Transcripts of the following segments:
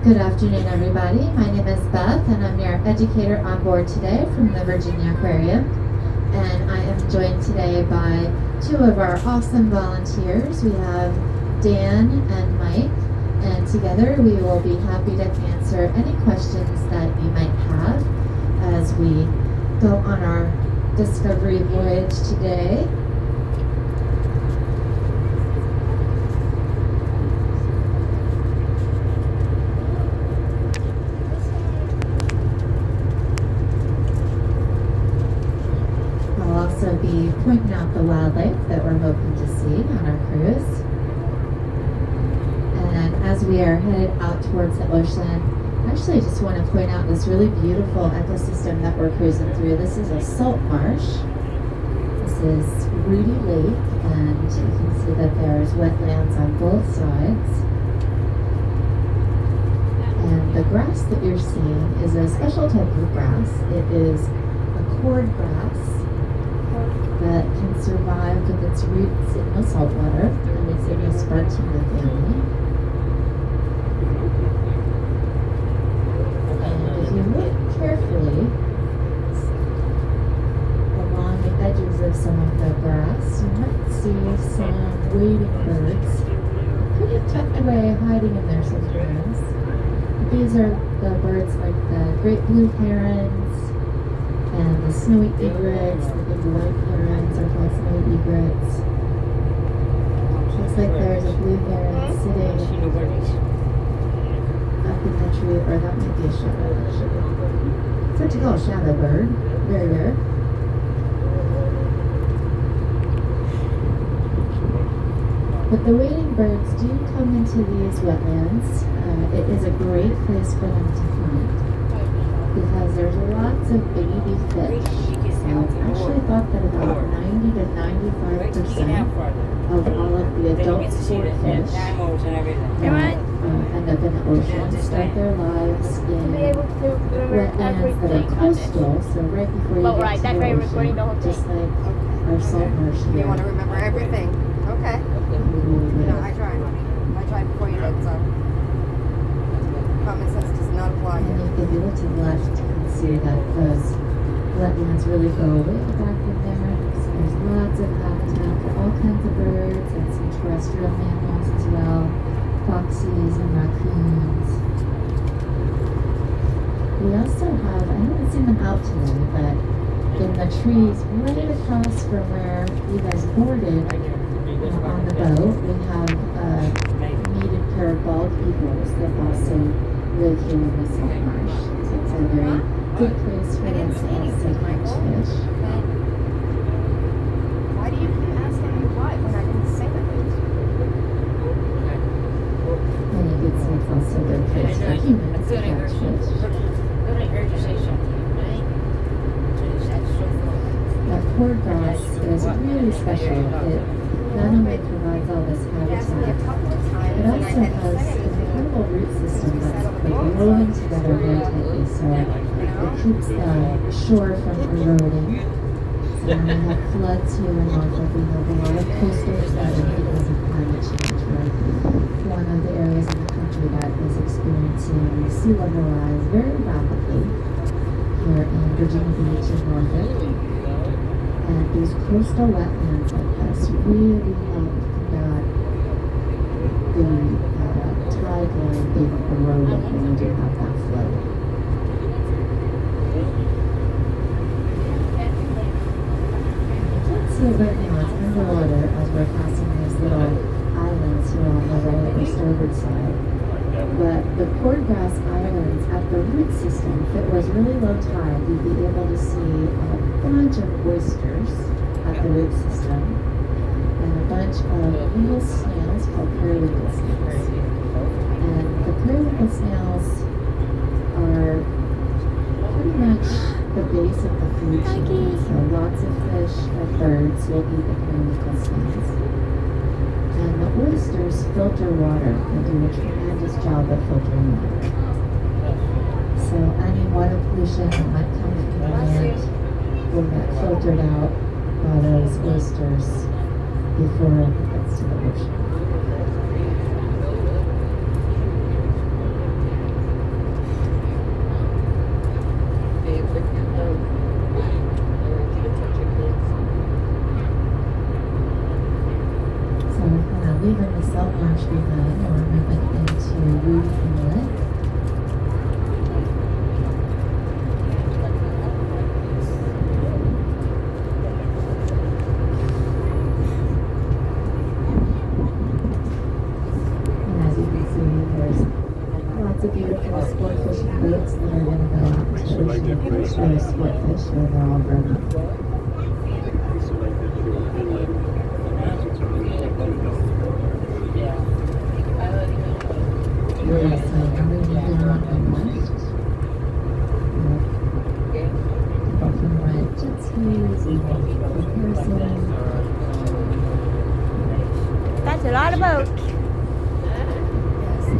Good afternoon, everybody. My name is Beth, and I'm your educator on board today from the Virginia Aquarium. And I am joined today by two of our awesome volunteers. We have Dan and Mike, and together we will be happy to answer any questions that you might have as we go on our discovery voyage today. Be pointing out the wildlife that we're hoping to see on our cruise. And as we are headed out towards the ocean, actually I just want to point out this really beautiful ecosystem that we're cruising through. This is a salt marsh. This is Rudy Lake, and you can see that there's wetlands on both sides. And the grass that you're seeing is a special type of grass. It is a cord grass that can survive with its roots in the salt water, and it's in the Spartina family. And if you look carefully along the edges of some of the grass, you might see some wading birds pretty tucked away, hiding in there sometimes. These are the birds like the great blue herons, and the snowy egrets, the big white herons are called snowy egrets. Looks like there's a blue heron sitting up in the tree, or that might be a shadow actually. It's what you call a shadow bird, very rare. But the wading birds do come into these wetlands. It is a great place for them to hunt, because there's lots of baby fish. So it's actually thought that about 90 to 95% of all of the adult sport fish that end up in the ocean start their lives in wetlands that are coastal, so right before you get to the ocean, just like our salt marsh here. You want to remember everything. Okay. No, I tried. I tried before you did, so common sense does not apply. And if you look to the left, you can see that those wetlands really go way back in there. So there's lots of habitat for all kinds of birds and some terrestrial mammals as well, foxes and raccoons. We also have, I haven't seen them out today, but in the trees right across from where you guys boarded on the boat, we have a mated pair of bald eagles that also live here in the salt marsh. So it's a very good place for them to also catch fish. Why do you keep asking me why when I didn't say that? And you can see it's also a good place for humans to catch fish. That cord grass is really special. It not only provides all this habitat, it also has an incredible root system that's woven together very tightly, so it keeps the shore from eroding. So when we have floods here in Norfolk, we have a lot of coastal flooding because of climate change. We're one of the areas in the country that is experiencing sea level rise very rapidly here in Virginia Beach and Norfolk. And these coastal wetlands like this really help combat the tide line being eroded when we do have that flood. You can't see it right now, it's underwater as we're passing these little islands here on the right or starboard side. But the cordgrass islands at the root system, if it was really low tide, you'd be able to see a bunch of oysters at the root system and a bunch of little snails called periwinkle snails. And the periwinkle snails are pretty much the base of the food chain. So lots of fish or birds will eat the periwinkle snails. And the oysters filter water. They do a tremendous job of filtering water. So any water pollution that might come from the land will get filtered out by those oysters before it gets to the ocean. lots of beautiful sport fishing boats that are going to go out to the ocean and fish those sport fish when they're all grown up. We're also moving down on the left. Dolphin ride jet skis and parasails. That's a lot of boats.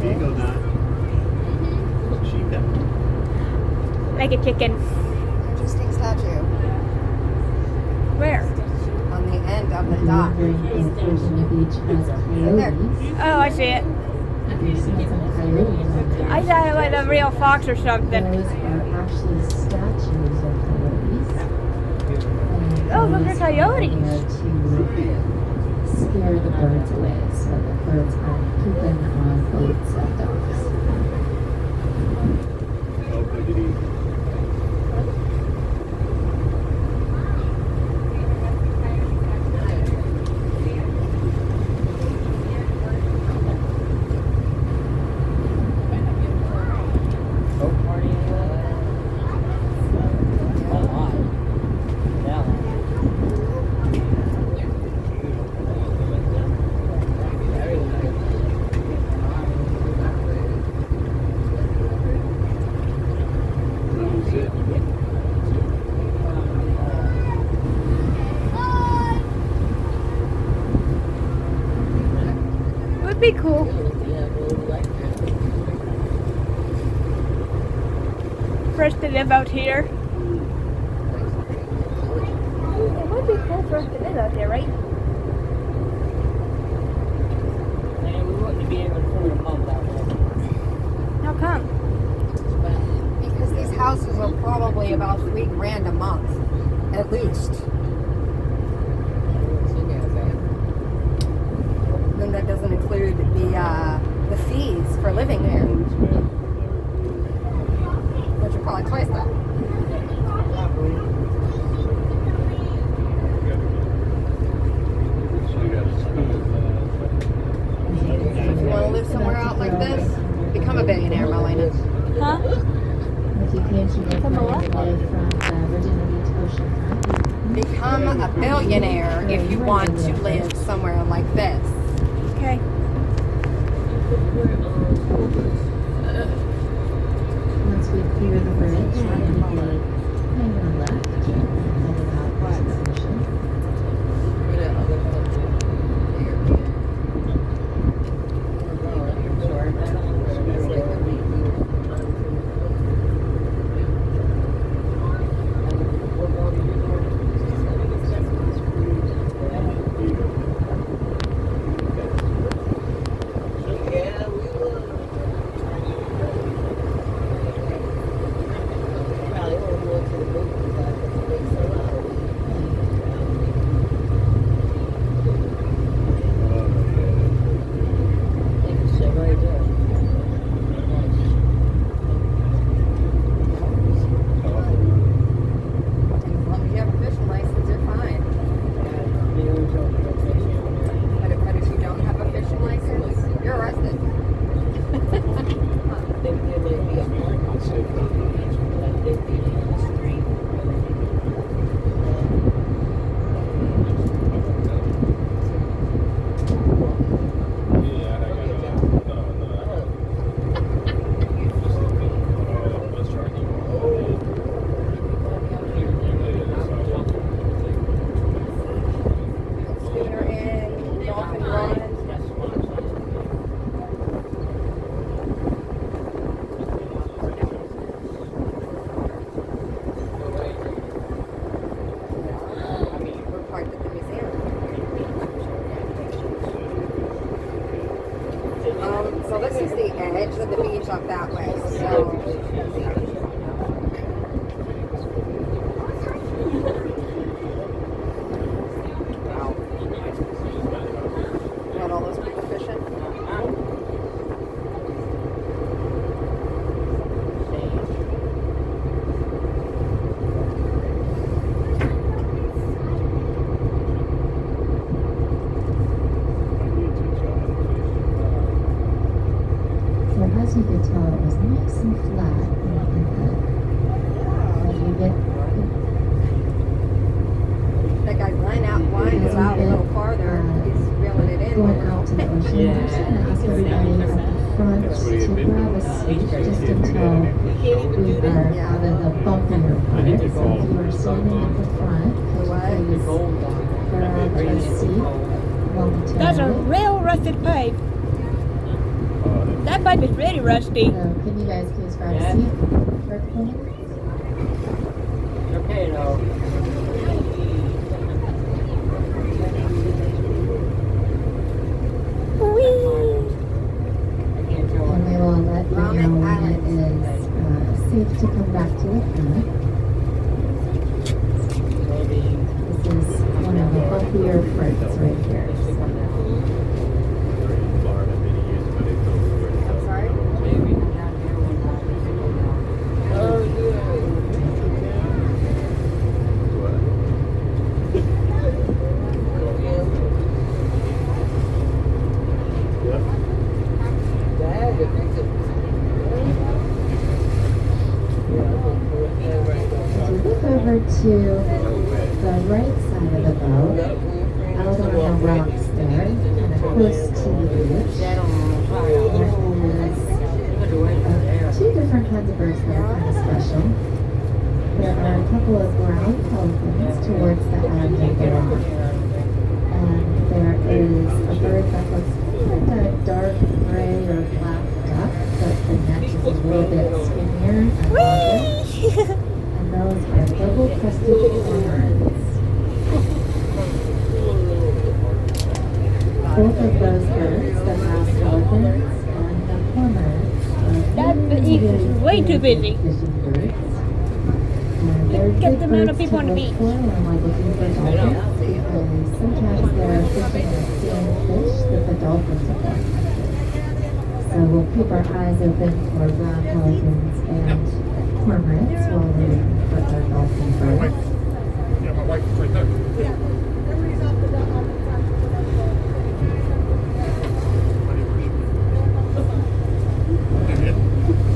Eagle not. Cheetah. Like a chicken. Interesting statue Where? on the end of the The dock. neighboring Virginia Beach has coyotes. Oh, I see it. Have you seen some coyotes on there? I thought it was a real fox or something. Those are actually statues of coyotes. And Oh, look, there's those are coyotes. there to scare the birds away so the birds aren't pooping on boats and docks. Oh, biggity. Would be cool. For us to live out here. It would be cool for us to live out there, right? And we wouldn't be able to afford a pump out there. How come? Because these houses are probably about $3,000 a month, at least. Then that doesn't include the fees for living there, which are probably twice that. If you want to live somewhere out like this, become a billionaire, Melina. Huh? If you came to your From a what? away from Virginia Beach oceanfront, Become a billionaire if you want to live somewhere like this. Okay. once we clear the bridge, we're going to be hanging left and headed out into the ocean. As long as you have a fishing license, you're fine. But if you don't have a fishing license, you're arrested. Schooner in, Dolphin Run. We're parked at the museum. So this is the edge of the beach up that way. So got all those people fishing. There has once you could tell it was nice and flat as you get That guy's line out a little farther. He's reeling it in. going out to the ocean. Yeah. I'm just going to ask everybody at the front to grab a seat just until we are out of the bumpier part. So if you are standing at the front, please grab a seat momentarily. That's a real rusted pipe. That pipe is really rusty. So can you guys please grab a seat for a couple minutes? Okay, though. And we will let you know when it is safe to come back to the front. This is one of the bumpier freights right here. I'm sorry? As you look over to the right side of the boat, out on the rocks there, kind of close to the beach, there is two different kinds of birds that are kind of special. There are a couple of brown pelicans towards the end of the rock. And there is a bird that looks kind of like a dark gray or black duck, but the neck is a little bit skinnier and longer. And those are double-crested cormorants. Both of those birds, the house dolphins and the cormorants, That really, beach is really way too good busy. fishing birds. They're Get good the amount of birds people to on the look beach. for when we're looking for dolphins, because sometimes they're fishing the same fish that the dolphins are going after. So we'll keep our eyes open for brown pelicans and cormorants while we're looking for our dolphin birds. Yeah, my wife is right there.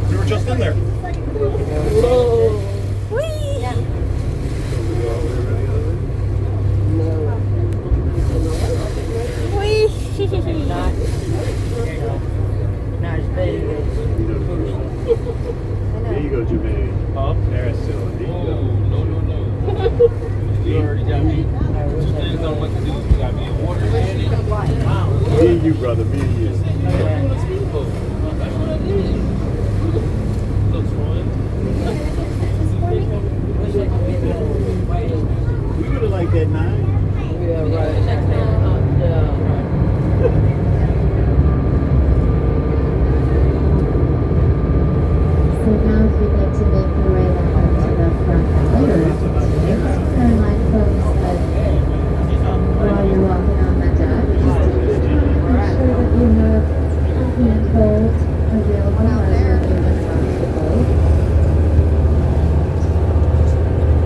We were just in there. Whee! Whee! Not as big as There you go, Jermaine. Huh? There's still. There you go. No. You already got me. Depends on what to do. You got me in water ready. Me and you, brother. Me and you. That's what it is. Looks fun. We would have liked that 9. Yeah, right. So now if you'd like to make your way back up to the front alley or keep in mind, folks, that while you're walking on the deck, just make sure that you have a handhold available as you're moving around the boat.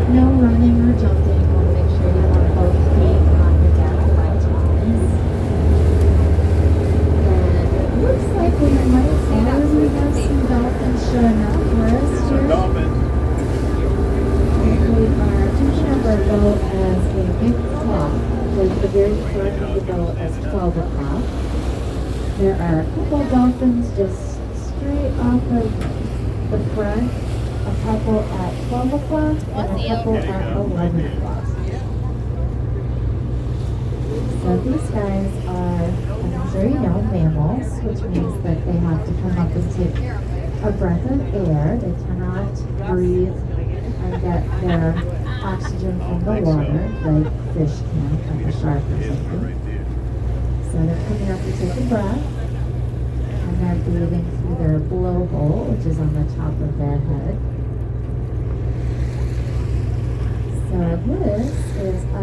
No running or jumping. Want to make sure you have both feet on the deck at all times. And it looks like we might already have some dolphins showing up for us here. Dolphin. We are finishing up our boat as a big clock with the very front of the boat as 12 o'clock. There are a couple dolphins just straight off of the front, a couple at 12 o'clock, and a couple at 11 o'clock. So these guys are, as you know, mammals, which means that they have to come up and take a breath of air. They cannot breathe and get their oxygen from the water like fish can, like a shark or something. So they're coming up to take a breath, and they're breathing through their blowhole, which is on the top of their head. So this is a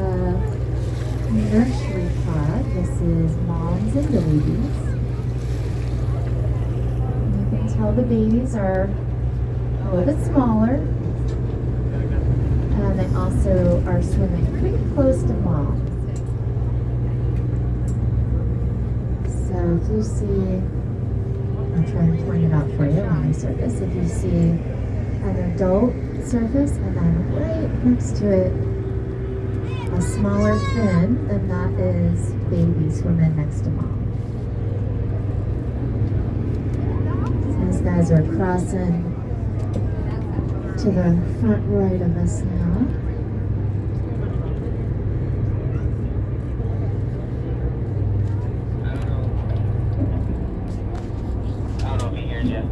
nursery pod. This is moms and babies. You can tell the babies are a little bit smaller. And they also are swimming pretty close to mom. So if you see, I'll try and point it out for surface. If you see an adult surface and then right next to it a smaller fin, then that is baby swimming next to mom. So these guys are crossing to the front right of us now. I don't know if he hears you.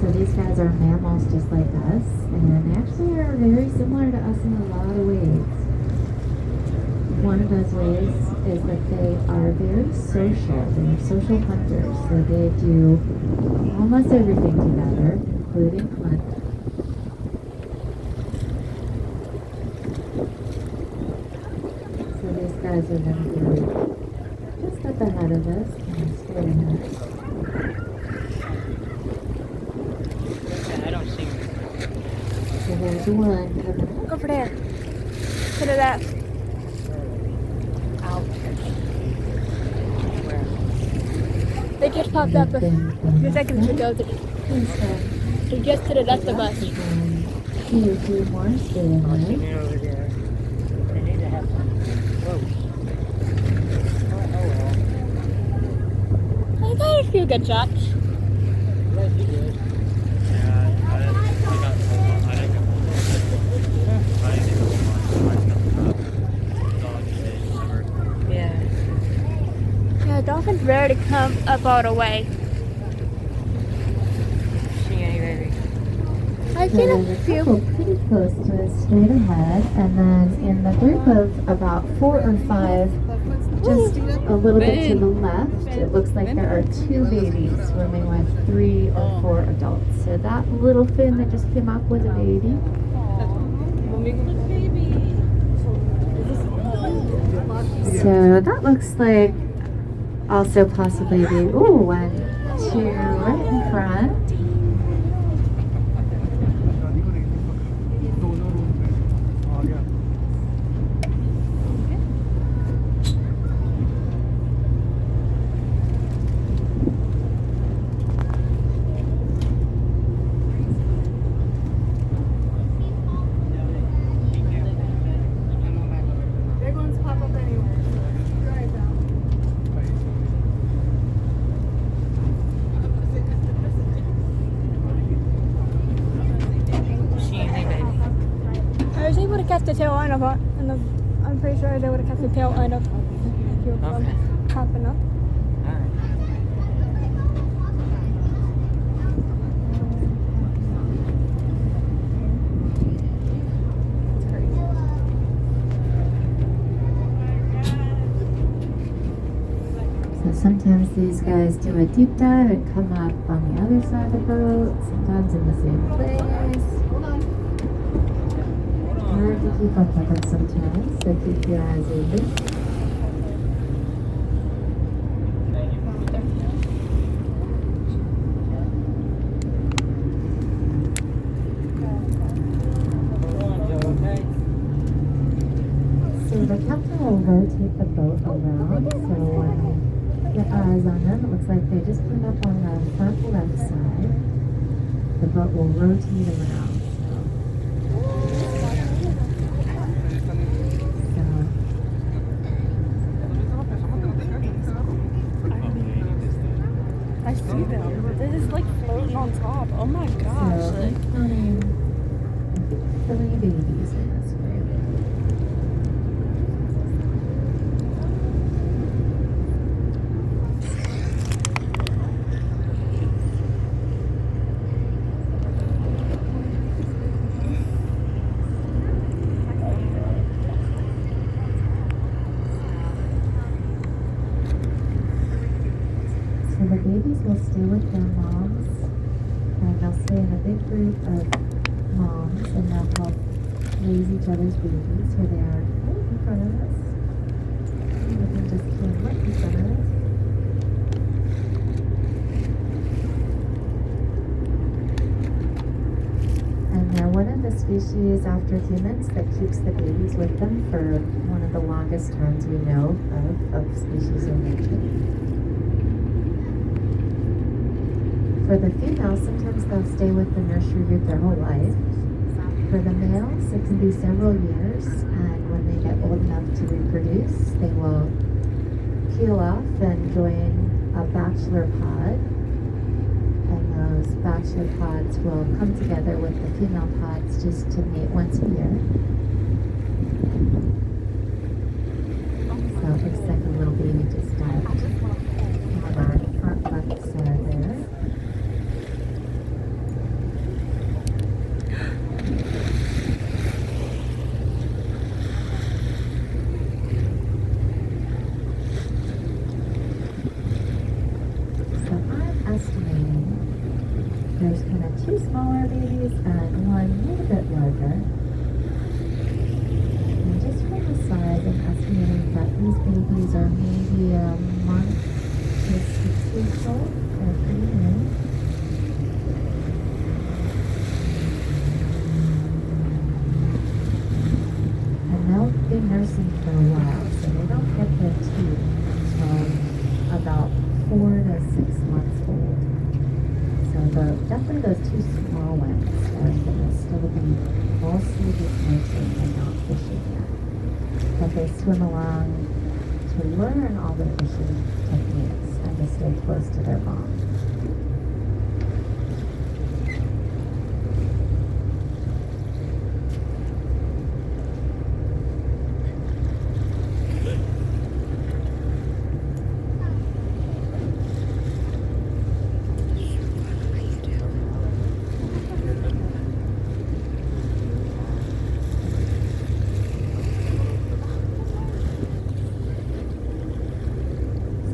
So these guys are mammals just like us, and they actually are very similar to us in a lot of ways. One of those ways is that they are very social. They are social hunters, so they do almost everything together, including hunt. So these guys are going to be just up ahead of us, and straight ahead. I don't see him. So there's one coming up. Over there. To the left. Out. Where? They just popped up a few seconds ago. They're just to the left of us. Here, two more, stay Oh, ahead. seen it over there. They need to have some. Whoa. Oh, I got a few good shots. well. Glad you did. Yeah. Yeah, dolphins rarely come up all the way. See any baby? I've So seen there's a a few. couple pretty close to us, straight ahead, and then in the group of about 4 or 5, just a little bit to the left, it looks like there are 2 babies swimming with 3 or 4 adults. So that little fin that just came up was a baby. So that looks like also possibly a baby. Ooh, 1, 2, right in front. Big ones pop up anywhere. Right now. See anything, baby? I was able to catch the tail end of it, and I'm pretty sure I was able to catch the tail end of a few of Okay. them popping up. Alright. So sometimes these guys do a deep dive and come up on the other side of the boat, sometimes in the same place. Hard to keep up with them sometimes, so keep your eyes open. Okay. So the captain will rotate the boat around, so when you get eyes on them, it looks like they just came up on the front left side. The boat will rotate around. I see them. They're just like floating on top. Oh my So gosh. I'm counting 3 babies in this group. So the babies will stay with their moms, and they'll stay in a big group of moms, and they'll help raise each other's babies. Here they are right in front of us. We just came right in front of us. species after humans that keeps the babies with them for one of the longest times we know of species in nature. For the females, sometimes they'll stay with the nursery group their whole life. For the males, it can be several years, and when they get old enough to reproduce, they will peel off and join a bachelor pod. And those bachelor pods will come together with the female pods just to mate once a year. So it looks like a little baby just died. One of our front bucks are there. So I'm estimating there's kind of two smaller babies and one a little bit larger. And just from the size, I'm estimating that these babies are maybe a month to 6 weeks old. They're pretty new. And they'll be nursing for a while, so they don't get their teeth until about 4 to 6 months old. So definitely those two small ones are going to still be mostly just nursing and not fishing yet. But they swim along to learn all the fishing techniques and to stay close to their mom.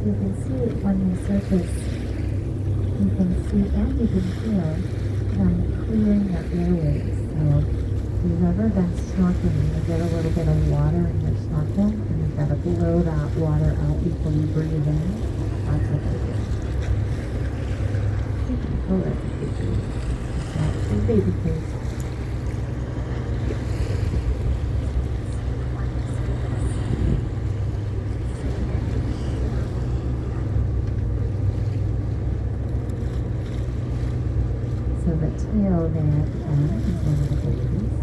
You can see when they surface, you can see and you can feel them clearing their airways. So if you've ever been snorkeling, you get a little bit of water in your snorkel and you've got to blow that water out before you breathe in. That's what they do. Oh, that's a baby. That's a baby face. So the tail there at the end is one of the babies.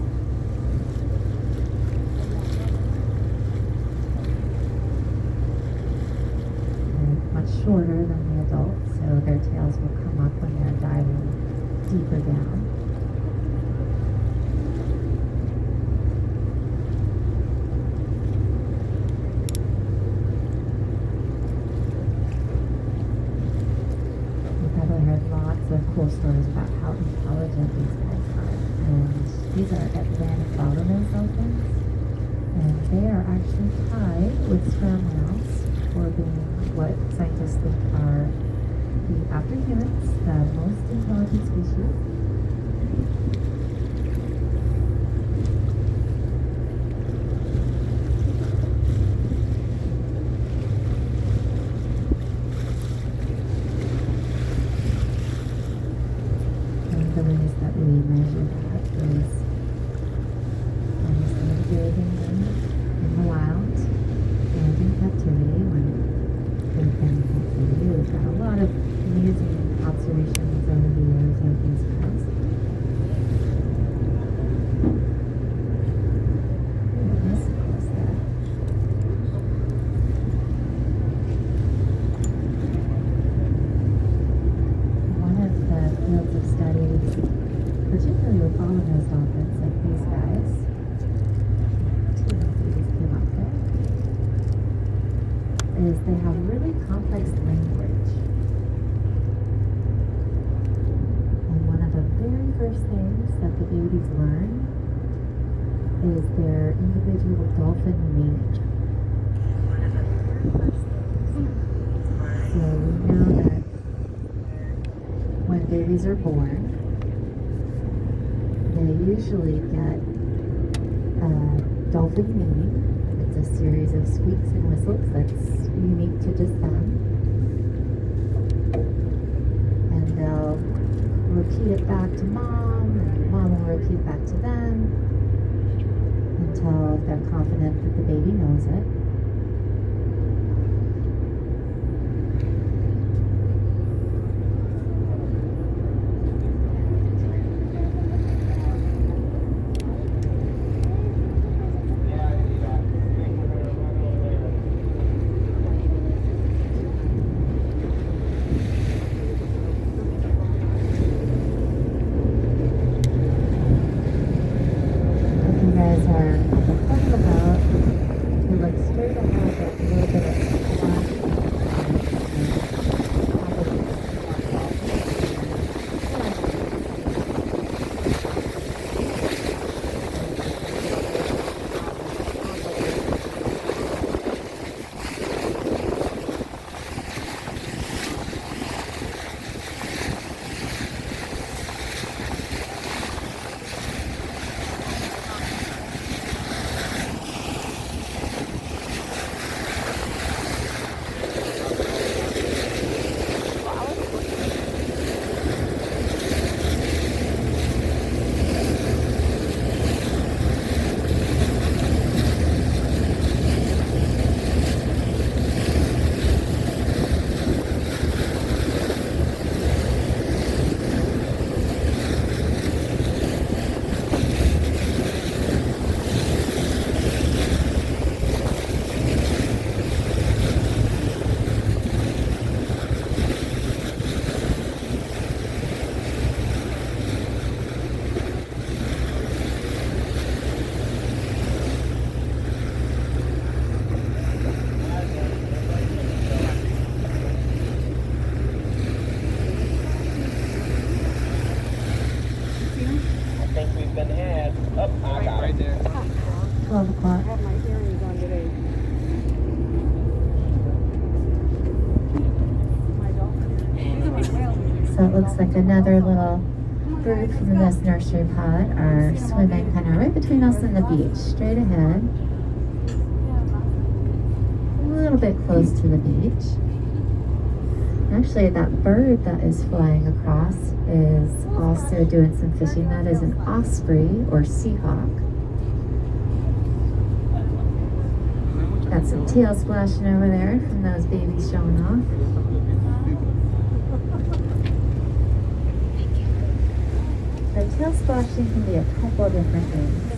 They're much shorter than the adults, so their tails will come up when they're diving deeper down. You've probably heard lots of cool stories about how intelligent these guys are. And these are Atlantic bottlenose dolphins. And they are actually tied with sperm whales for being what scientists think are, after humans, the most intelligent species. One of the ways that we measure that is when you see them grazing them in the wild and in captivity. When they've been in captivity, we've got a lot of amazing observations over the years of these guys. Nice and close there. One of the fields of study, particularly with bottlenose dolphins like these guys, two little babies came up there, is they have really complex language. And one of the very first things that the babies learn is their individual dolphin meaning. So we know that when babies are born, they usually get a dolphin meaning. It's a series of squeaks and whistles that's unique to just them. And they'll repeat it back to mom, and mom will repeat back to them until they're confident that the baby knows it. You guys are at the front of the boat. You look straight ahead at a little bit of splash. I think we've been had. Up, I got right there. 12 o'clock. I have my earrings on today. My Dolphin. So it looks like another little group from this nursery pod are swimming kind of right between us and the beach, straight ahead. A little bit close to the beach. Actually, that bird that is flying across is also doing some fishing. That is an osprey or seahawk. Got some tail splashing over there from those babies showing off. The tail splashing can be a couple different things.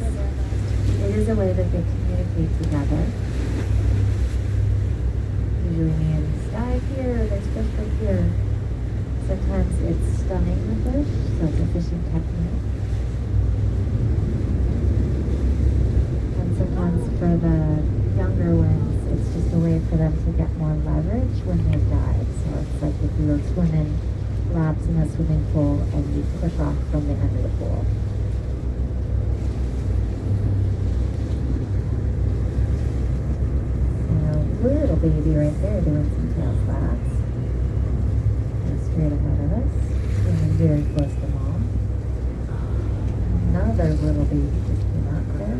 It is a way that they communicate together. Usually means dive here, there's fish right here. Sometimes it's stunning the fish, so it's a fishing technique. And sometimes for the younger ones, it's just a way for them to get more leverage when they dive. So it's like if you were swimming laps in a swimming pool and you push off from the end of the pool. Little baby right there doing some tail slaps. And straight ahead of us, swimming very close to mom. Another little baby just came out there.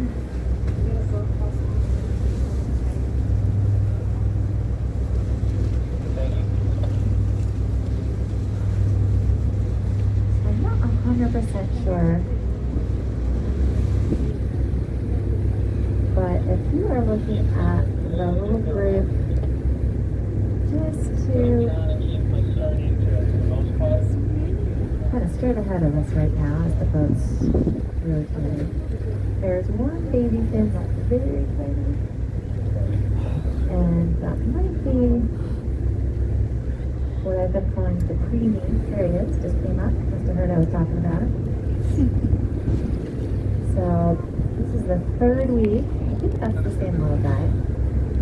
I'm not 100% sure, but if you are looking at the little group just to kind of straight ahead of us right now as the boat's rotating. There's one baby fin that's very tiny, and that might be what I've been calling the preemie. There he is, just came up. Must have heard I was talking about it. So this is the third week. I think that's the same little guy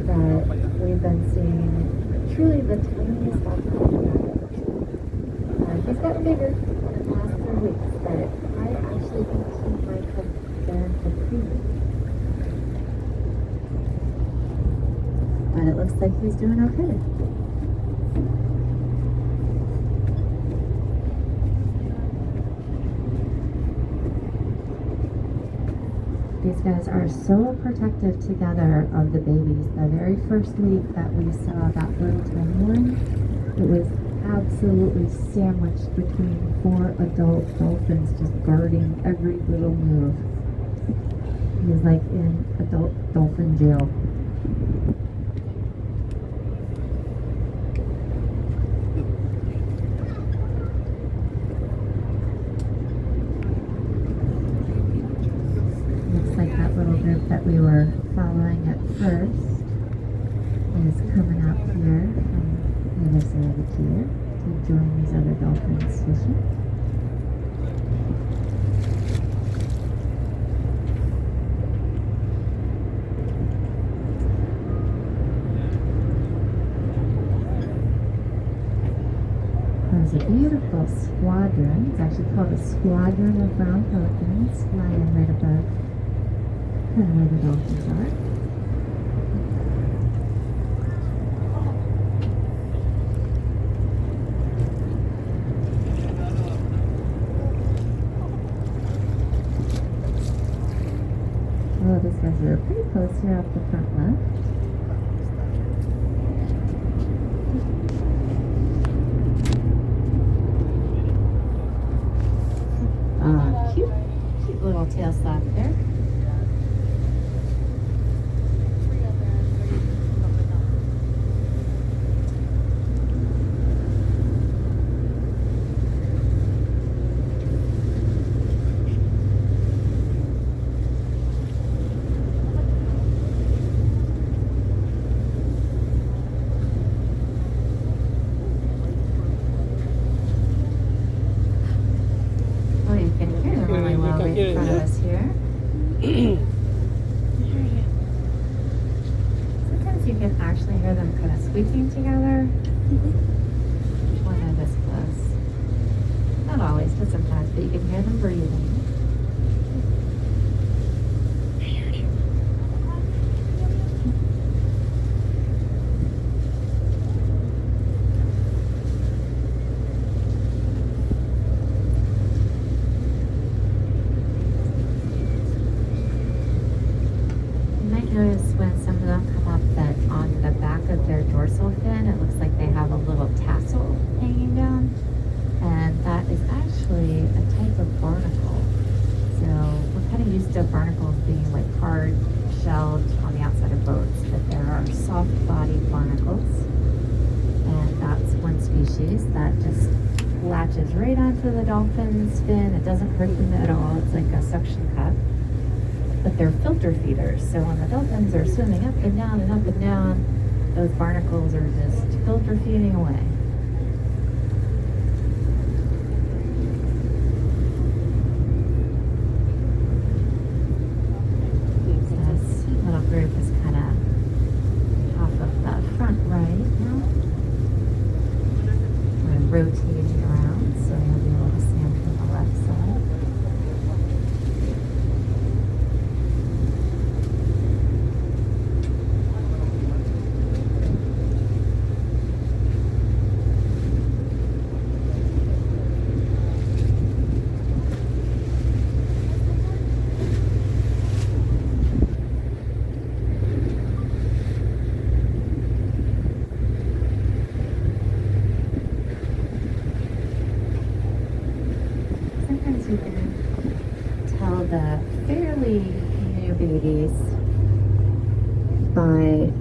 that we've been seeing. Truly the tiniest dolphin. He's gotten bigger in the past 3 weeks, but I actually think he might have been a preemie. But it looks like he's doing okay. These guys are so protective together of the babies. The very first week that we saw that little tiny one, it was absolutely sandwiched between 4 adult dolphins just guarding every little move. He's like in adult dolphin jail. Looks like that little group that we were following at first is coming out here from the other side of the pier to join these other dolphins fishing. There's a beautiful squadron. It's actually called a squadron of brown pelicans flying right above where the dolphins are. Oh, these guys are pretty close here off the front left. Cute little tail slap there. Oh, you can hear them really well right in front of us here. Sometimes you can actually hear them kind of squeaking together when they're this close. Not always, but sometimes, but you can hear them breathing. Notice when some of them come up that on the back of their dorsal fin, it looks like they have a little tassel hanging down, and that is actually a type of barnacle. So we're kind of used to barnacles being like hard shelled on the outside of boats, but there are soft-bodied barnacles, and that's one species that just latches right onto the dolphin's fin. It doesn't hurt them at all. It's like a suction cup. But they're filter feeders, so when the dolphins are swimming up and down and up and down, those barnacles are just filter feeding away. So this little group is kind of off of the front right now. We're rotating around, so you'll be able to see them from the left side. Sometimes you can tell the fairly new babies by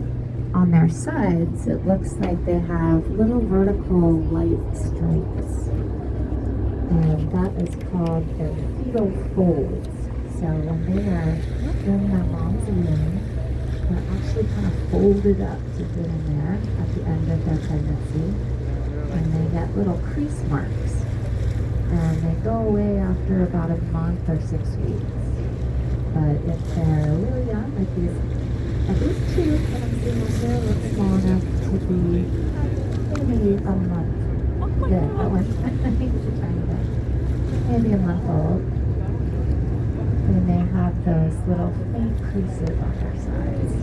on their sides. It looks like they have little vertical light stripes, and that is called their fetal folds. So when they are in their mom's womb, they're actually kind of folded up to get in there at the end of their pregnancy, and they get little crease marks. And they go away after about a month or 6 weeks. But if they're really young, like these, at least two that I'm seeing right there look small enough to be maybe a month. Yeah, that one. I think it's a tiny bit. Maybe a month old. They may have those little faint creases on their sides.